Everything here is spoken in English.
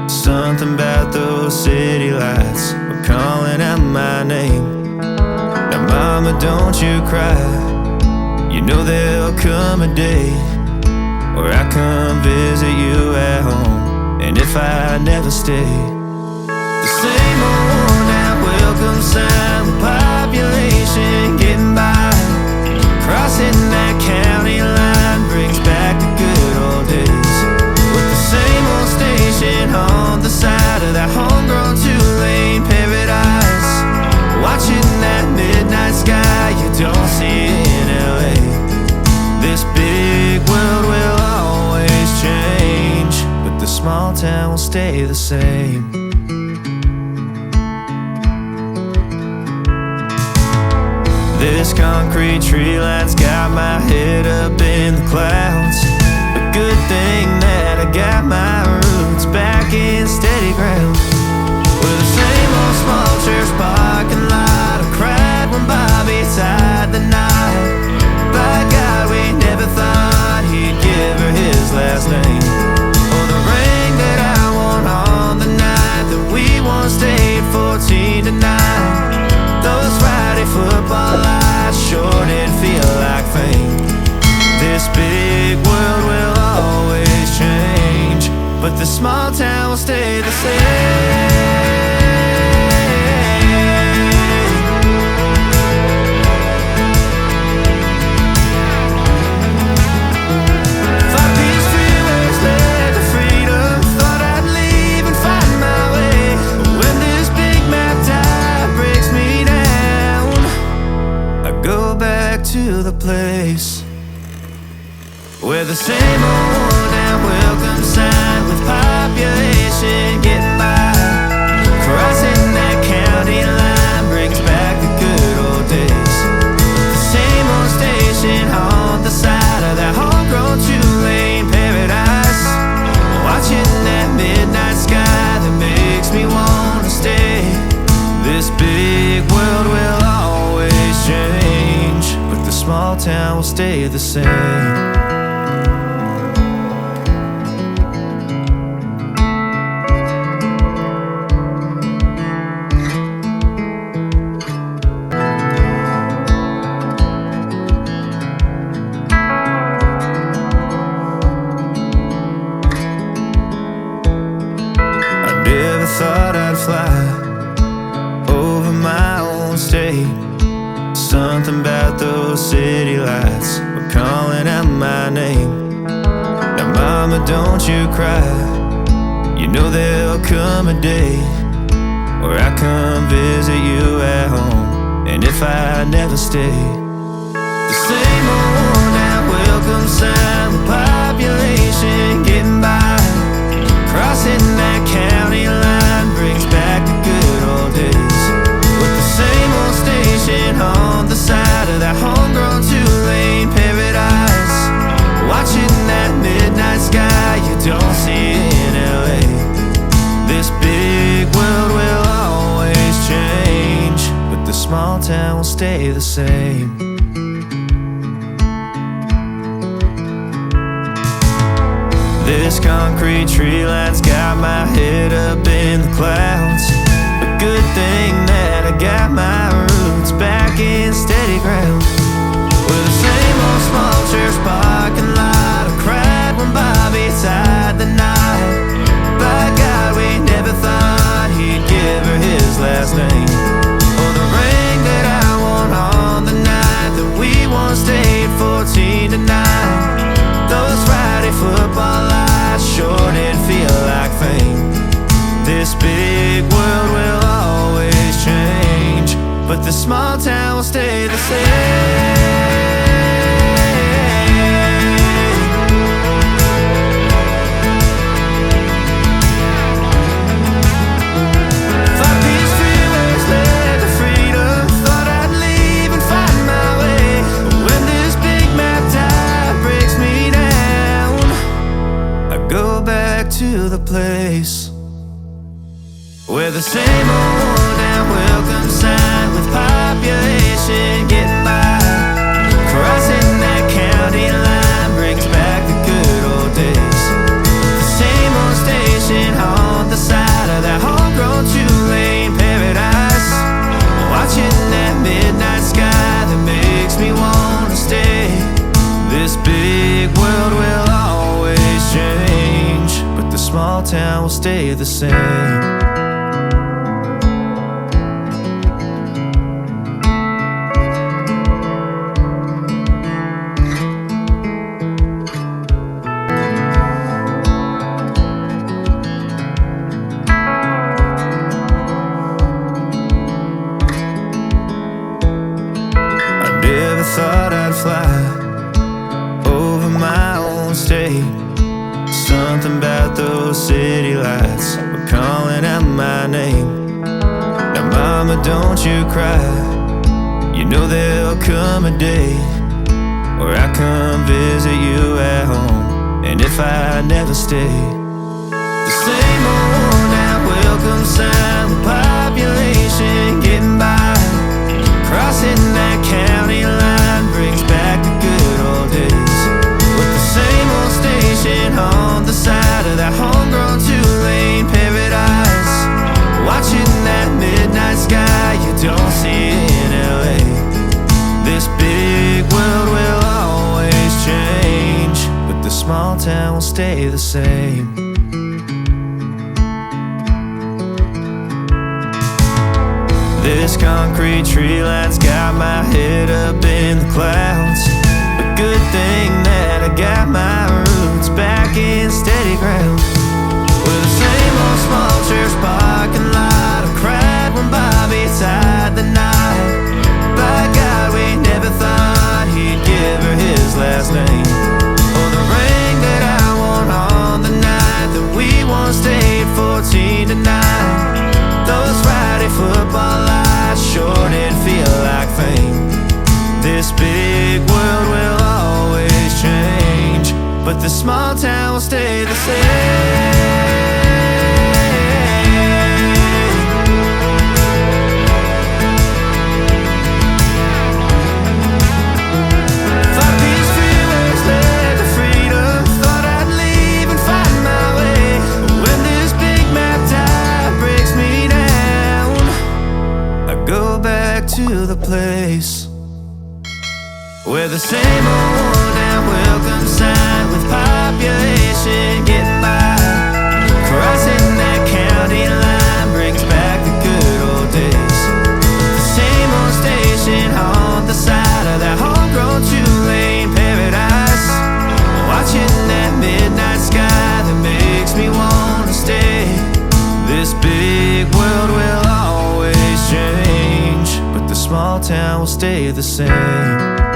Something about those city lights were calling out my name. Now mama, don't you cry, you know there'll come a day where I come visit you at home. And if I never stay, the same old worn out welcome sign with population getting by, crossing that county line brings back the good old days, with the same old station on the side of that homegrown two-lane paradise, watching that midnight sky you don't see in LA. This big world will always change, but the small town will stay the same. This concrete tree line's got my head up in the clouds. A good thing that I got my roots back in steady ground. With the same old small church parking lot, I cried when Bobby tied the knot. By God, we never thought he'd give her his last name, or the ring that I won on the night that we once stayed 14 to 9. Those Friday football lights sure did feel like fame. This big world will always change, but the small town will stay the same. To the place where the same old worn out welcome sign with population getting by, crossing that county line brings back the good old days. The same old station on the side of that homegrown two-lane paradise, watching that midnight sky that makes me wanna stay. This big world will always change, the small town will stay the same. I never thought I'd fly over my own state. Something about those city lights were calling out my name. Now mama, don't you cry, you know there'll come a day where I come visit you at home. And if I never stay, the same old worn out welcome sign with population getting by, crossing that county line brings back the good old days, with the same old station on the side of that homegrown two-lane paradise, watching that midnight sky you don't see in LA. This big world will always change, but the small town will stay the same. This concrete tree line's got my head up in the clouds. A good thing that I got my roots back in steady ground. With the same old small church parking lot, I cried when Bobby tied the knot. By God, we never thought he'd give her his last name, or the ring that I won on the night that we once stayed 14 to 9. Those Friday football lights sure did feel like fame. This big world will always change, but the small town will stay the same. To the place where the same old worn out welcome sign with population getting by, crossing that county line brings back the good old days. The same old station small town will stay the same. Thought I'd fly over my own state. Something about those city lights were calling out my name. Now mama, don't you cry, you know there'll come a day where I come visit you at home. And if I never stay, the same old worn out welcome sign with population getting by, crossing that county line brings back the good old days, with the same old station on the side of that homegrown two-lane paradise, watching that midnight sky you don't see in LA. This big world will always change, but the small town will stay the same. This concrete tree line's got my head up in the clouds. A good thing that I got my roots back in steady ground. With the same old small church parking lot, I cried when Bobby tied the knot. By God, we never thought he'd give her his last name, or the ring that I wore on the night that we once stayed 14 tonight. Those Friday football lights sure did feel like fame. This big world will always change, but the small town will stay the same. Thought these freeways led to freedom, thought I'd leave and find my way, but when this big map tide breaks me down, I go back to the place where the same old worn down welcome sign with population getting by, crossing that county line brings back the good old days. The same old station on the side of that homegrown two-lane paradise, watching that midnight sky that makes me wanna stay. This big world will always change, but the small town will stay the same.